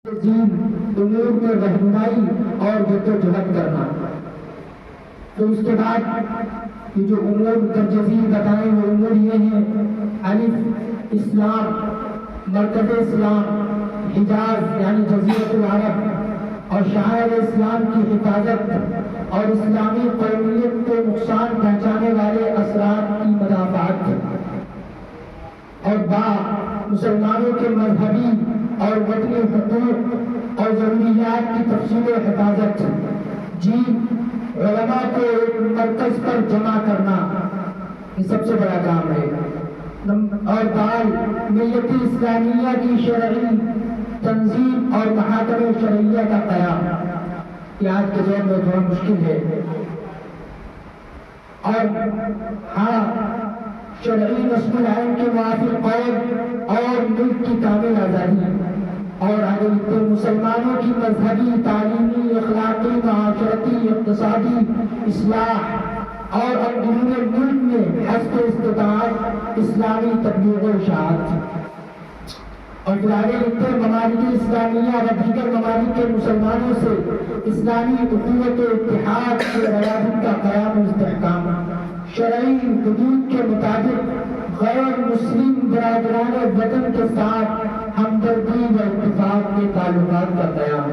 امور میں رہنمائی اور جدوجہد کرنا. تو اس کے بعد یہ جو امور ترجیحی بتائیں وہ امور یہ ہیں: الف اسلام، مرکز اسلام، حجاز یعنی جزیرۃ العرب اور شعائر اسلام کی حفاظت اور اسلامی قومیت کو نقصان پہنچانے والے اثرات کی مدافعت، اور با مسلمانوں کے مذہبی اور وطنی حقوق اور ضروریات کی تفصیل و حفاظت. جی علماء کو ایک مرکز پر جمع کرنا، یہ سب سے بڑا کام ہے. اور دال ملت اسلامیہ کی شرعی تنظیم اور محاکم شرعیہ کا قیام، یہ آج کے دور میں تھوڑا مشکل ہے. اور ہاں، شرعی نصب العین کے موافق قید اور ملک کی کامل آزادی، اور اگر مسلمانوں کی مذہبی، تعلیمی، اخلاقی، معاشرتی، اقتصادی اصلاح اور اندرون ملک میں حسب استطاعت اسلامی تبلیغ و اشاعت. اور فی ممالک اسلامیہ و دیگر ممالک کے مسلمانوں سے اسلامی اخوت و اتحاد کے روابط کا قیام و استحکام. شرعی حدود کے مطابق غیر مسلم برادران وطن کے ساتھ ہمدردی و اتفاق کے تعلقات کا قیام.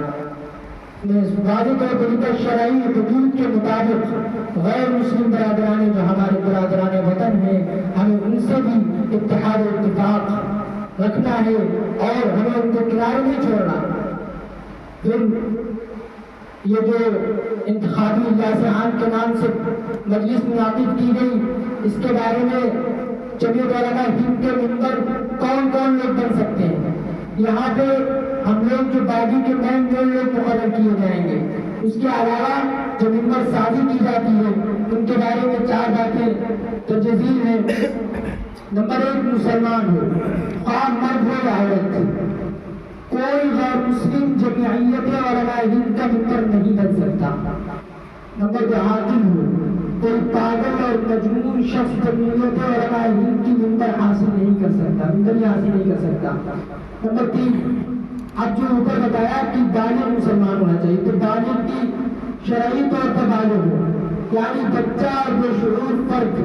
واضح طور پر شرعی حدود کے مطابق غیر مسلم برادران جو ہمارے برادران وطن ہیں، ہمیں ان سے بھی اتحاد و اتفاق رکھنا ہے اور ہمیں ان کو کنارے نہیں چھوڑنا. پھر یہ جو انتخابی اجلاس عام کے نام سے مجلس منعقد کی گئی، اس کے بارے میں جمعیت علماء ہند کے ممبر کون کون لوگ بن سکتے ہیں. یہاں پہ ہم لوگ جو باغی کے مین لوگ مقرر کیے جائیں گے. اس کے علاوہ جو ممبر سازی کی جاتی ہے ان کے بارے میں 4 باتیں تجزیل ہیں. نمبر 1، مسلمان ہو، خواہ مرد ہو یا عورت. کوئی غیر مسلم جمعیت علماء ہند کا ممبر نہیں بن سکتا. نمبر 2، عاقل ہو، کوئی پاگل اور مجنون شخص جمعیت علماء ہند کی ممبر حاصل نہیں کر سکتا، ممبر حاصل نہیں کر سکتا. نمبر 3، اب جو اوپر بتایا کہ بالغ مسلمان ہونا چاہیے، تو بالغ کی شرعی طور پر بالغ ہو، یعنی بچہ اور بے شعور فرد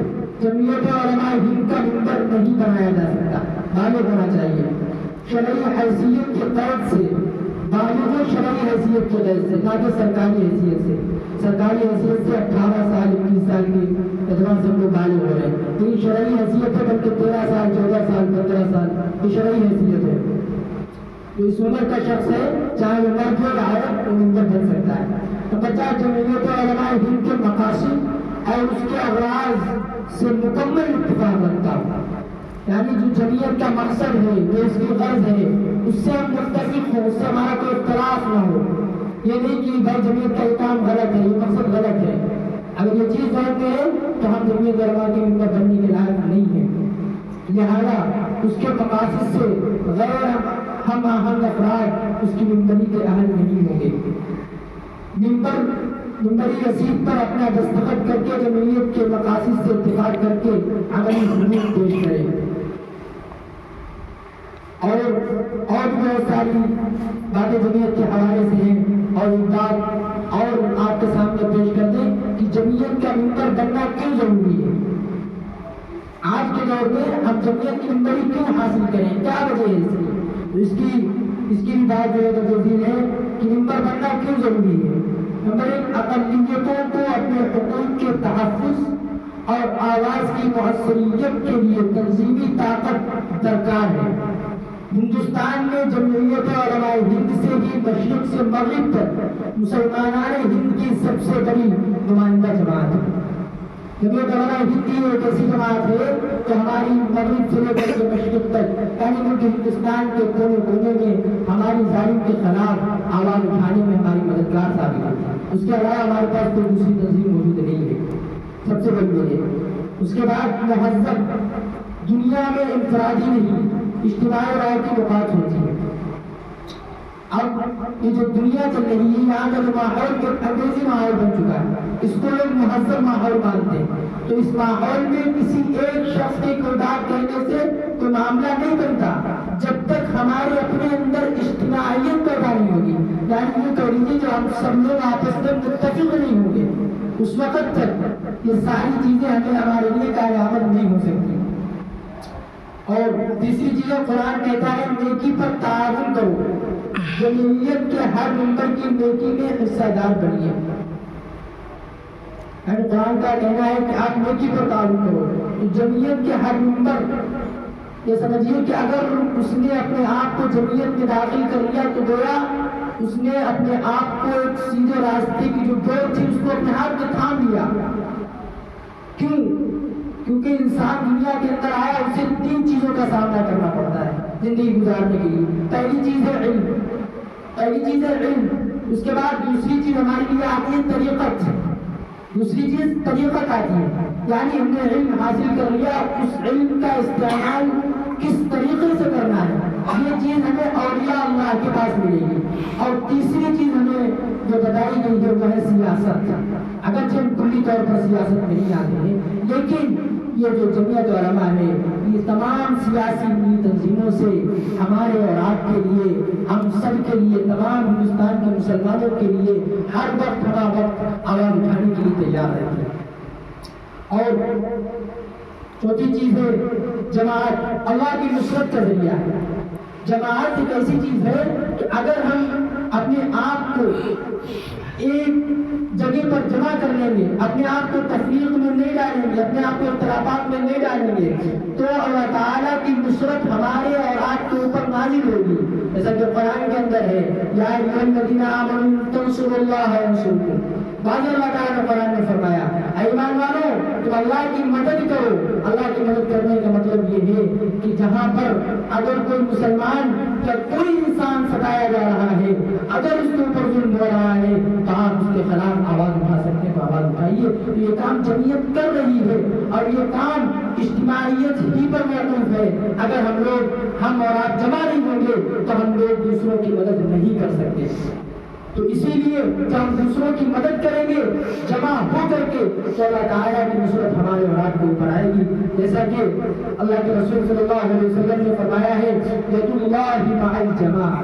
جمعیت علماء ہند کا ممبر نہیں بنایا جا سکتا، بالغ ہونا چاہیے. شرعی حیثیت کے قید سے، بالغ شرعی حیثیت کے قید سے، نہ کہ سرکاری حیثیت سے. سرکاری حیثیت سے 18 سال 21 سال کے اعتبار سے ہم لوگ بالغ ہو رہے ہیں، لیکن شرعی حیثیت ہے بلکہ 13 سال 14 سال 15 سال یہ شرعی حیثیت ہے. جو اس عمر کا شخص ہے، چاہے وہ مرد ہو یا عورت، وہ ممبر بن سکتا ہے. تو بچہ جمعیت علماء ہند کے مقاصد اور اس کے اغراض سے مکمل اتفاق رکھتا ہو، یعنی جو جمعیت کا مقصد ہے، جو اس کی غرض ہے، اس سے ہم متفق ہوں، اس سے ہمارا کوئی اختلاف نہ ہو. یہ نہیں کہ بھائی جمعیت کا یہ کام غلط ہے، یہ مقصد غلط ہے. اگر یہ چیز غلط ہے تو ہم جمعیت علماء کے ممبر بننے کے لائق نہیں ہیں. لہذا اس کے مقاصد سے غیر ہم آہنگ افراد اس کی ممبری کے اہل نہیں ہوں گے. ممبری رسید پر اپنا دستخط کر کے جمعیت کے مقاصد سے اتفاق کر کے عملی حدود پیش کریں. اور بھی بہت ساری باتیں جمعیت کے حوالے سے ہیں، اور ایک بات اور آپ کے سامنے پیش کر دیں کہ جمعیت کا ممبر بننا کیوں ضروری ہے. آج کے دور میں ہم جمعیت کی ممبری کیوں حاصل کریں، کیا وجہ ہے اس کی بھی بات جو ہے تجزیل ہے کہ ممبر بننا کیوں ضروری ہے. نمبر 1، اقلیتوں کو اپنے حقوق کے تحفظ اور آواز کی مؤثریت کے لیے تنظیمی طاقت درکار ہے. ہندوستان میں جمعیت علماء ہند سے بھی مشرق سے مغرب تک مسلمانان ہند کی سب سے بڑی نمائندہ جماعت ہے. جمعیت علماء ہند کی ایک ایسی جماعت ہے کہ ہماری مغرب سے لے کر کے مشرق تک، یعنی ملک ہندوستان کے کونے کونے میں ہماری ظالم کے خلاف آواز اٹھانے میں ہماری مددگار ثابت ہوتی ہے. اس کے علاوہ ہمارے پاس کوئی دوسری تنظیم موجود نہیں ہے، سب سے بڑی وجہ. اس کے بعد مہذب دنیا میں انفرادی نہیں، اجتماعی رائے کی بات ہوتی ہے. اب یہ جو دنیا چل رہی ہے یہاں کا جو ماحول ایک انگریزی ماحول بن چکا ہے، اس کو لوگ مہذب ماحول مانتے ہیں، تو اس ماحول میں کسی ایک شخص کی کوئی بات کہنے سے کوئی معاملہ نہیں بنتا جب تک ہمارے اپنے اندر اجتماعیت پیدا نہیں ہوگی، یعنی یہ کہہ لیجیے جو ہم سب لوگ آپس میں متفق نہیں ہوں گے، اس وقت تک یہ ساری چیزیں ہمیں ہمارے لیے کارآمد نہیں ہو سکتی۔ اور تیسری چیز قرآن کہتا ہے نیکی پر تعاون کرو، جمعیت کے ہر ممبر کی نیکی میں حصہ دار بنیے، یعنی قرآن کا کہنا ہے کہ آپ نیکی پر تعاون کرو، تو جمعیت کے ہر ممبر یہ سمجھیے کہ اگر اس نے اپنے آپ کو جمعیت میں داخل کر لیا تو گویا اس نے اپنے آپ کو ایک سیدھے راستے کی جو ڈور تھی اس کو اپنے ہاتھ میں تھام لیا۔ کیوں؟ کیونکہ انسان دنیا کے اندر آیا اسے 3 چیزوں کا سامنا کرنا پڑتا ہے زندگی گزارنے کے لیے۔ پہلی چیز ہے علم، اس کے بعد دوسری چیز ہمارے لیے آتی ہے طریقت، طریقت آتی ہے، یعنی ہم نے علم حاصل کر لیا، اس علم کا استعمال کس طریقے سے کرنا ہے، یہ چیز ہمیں اولیاء اللہ کے پاس ملے گی۔ اور تیسری چیز ہمیں جو بتائی گئی ہے وہ ہے سیاست، اگرچہ ہم کلی طور پر سیاست میں نہیں آتے ہیں، لیکن یہ جو جمعیت علماء ہے یہ تمام سیاسی تنظیموں سے ہمارے اور آپ کے لیے، ہم سب کے لیے، تمام ہندوستان کے مسلمانوں کے لیے ہر وقت آواز اٹھانے کے لیے تیار رہتی ہے۔ اور چوتھی چیز ہے جماعت، اللہ کی نصرت کا ذریعہ ہے۔ جماعت ایک ایسی چیز ہے کہ اگر ہم اپنے آپ کو ایک جگہ پر جمع کر لیں گے، اپنے آپ کو تفریق میں نہیں ڈالیں گے، اپنے آپ کو اختلافات میں نہیں ڈالیں گے، تو اللہ تعالیٰ کی نصرت ہمارے اور آپ کے اوپر نازل ہوگی، جیسا کہ قرآن کے اندر ہے یا ایھا الذین آمنوا تنصروا اللہ ینصرکم۔ بعض اللہ تعالیٰ نے قرآن میں فرمایا اے ایمان والو تم اللہ کی مدد کرو۔ اللہ کی مدد کرنے کا مطلب یہ ہے کہ جہاں پر اگر کوئی مسلمان یا کوئی انسان ستایا جا رہا ہے، اگر اس کے اوپر ظلم ہو رہا ہے تو آپ اس کے خلاف آواز اٹھا سکتے ہیں تو آواز اٹھائیے۔ تو یہ کام جمعیت کر رہی ہے اور یہ کام اجتماعیت ہی پر موقوف ہے۔ اگر ہم اور آپ جمع نہیں ہوں گے تو ہم لوگ دوسروں کی مدد نہیں کر سکتے۔ تو اسی لیے جب ہم دوسروں کی مدد کریں گے جمع ہو کر کے تو اللہ تعالیٰ کی نصرت ہمارے اور آپ کے اوپر آئے گی، جیسا کہ اللہ کے رسول صلی اللہ علیہ وسلم نے فرمایا ہے ید اللہ مع الجماعہ۔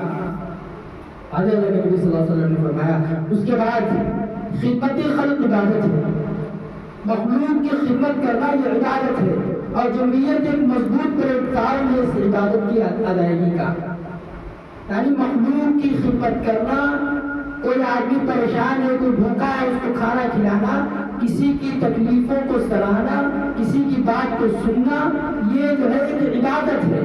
حضرت نبی صلی اللہ علیہ وسلم نے فرمایا۔ اس کے بعد خدمت خلق عبادت ہے، مخلوق کی خدمت کرنا یہ عبادت ہے، اور جمعیت ایک مضبوط پلیٹ فارم ہے اس عبادت کی ادائیگی کا، یعنی مخلوق کی خدمت کرنا۔ کوئی آدمی پریشان ہے، کوئی بھوکا ہے، اس کو کھانا کھلانا، کسی کی تکلیفوں کو سراہنا، کسی کی بات کو سننا، یہ جو ہے ایک عبادت ہے۔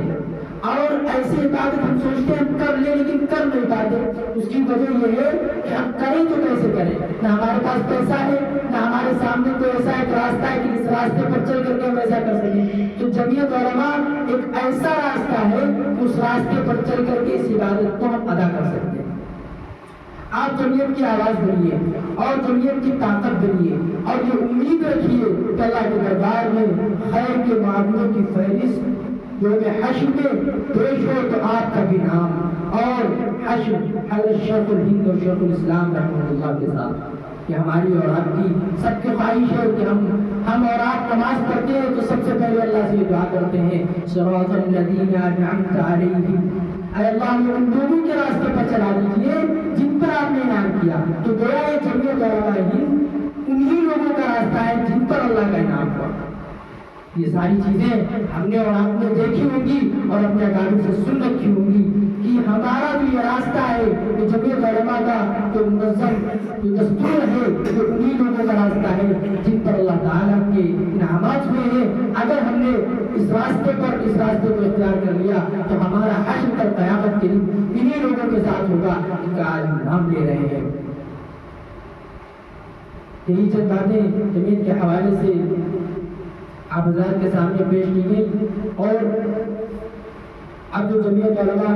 اور ایسی عبادت ہم سوچتے ہیں ہم کر لیں لیکن کر نہیں پاتے، اس کی وجہ یہ ہے کہ ہم کریں تو کیسے کریں، نہ ہمارے پاس پیسہ ہے، نہ ہمارے سامنے کوئی ایسا ایک راستہ ہے کہ اس راستے پر چل کر کے ہم ایسا کر سکیں۔ تو جمعیت علماء ایک ایسا راستہ ہے اس راستے پر چل کر کے اس عبادت کو ہم ادا کر سکتے ہیں۔ آپ جمعیت کی آواز بنیے اور جمعیت کی طاقت بنیے، اور یہ امید رکھیے کہ اللہ کے دربار میں خیر کے معاملوں کی فہرست یوم حشر میں پیش ہو تو آپ کا بھی نام، اور حشر حضرت شیخ الہند اور شیخ الاسلام رحمۃ اللہ کے ساتھ، کہ ہماری اور آپ کی سب کی خواہش ہے کہ ہم اور آپ نماز پڑھتے ہیں تو سب سے پہلے اللہ سے یہ دعا کرتے ہیں صراط الذین انعمت علیہم، اے اللہ ہمیں ان لوگوں کے راستے پر چلا دیجیے جن پر آپ نے انعام کیا۔ تو گویا یہ جمعیت علماء ہند انہی لوگوں کا راستہ ہے جن پر اللہ کا انعام ہوا۔ یہ ساری چیزیں ہم نے اور آپ نے دیکھی ہوں گی اور اپنے اکابر سے سن رکھی ہوں گی کہ ہمارا جو یہ راستہ ہے یہ جمعیت علماء کا جو منظم جو دستور ہے یہ انہی لوگوں کا راستہ ہے جن پر اللہ تعالیٰ کے انعامات ہوئے ہیں۔ اگر ہم نے اس راستے کو اختیار کر لیا تو ہمارا حشر تک قیامت کے دن انہی لوگوں کے ساتھ ہوگا جن کا آج ہم نام لے رہے ہیں۔ یہی چند باتیں جمعیت کے حوالے سے آپ حضرات کے سامنے پیش کی گئی، اور اب جو جمعیت علماء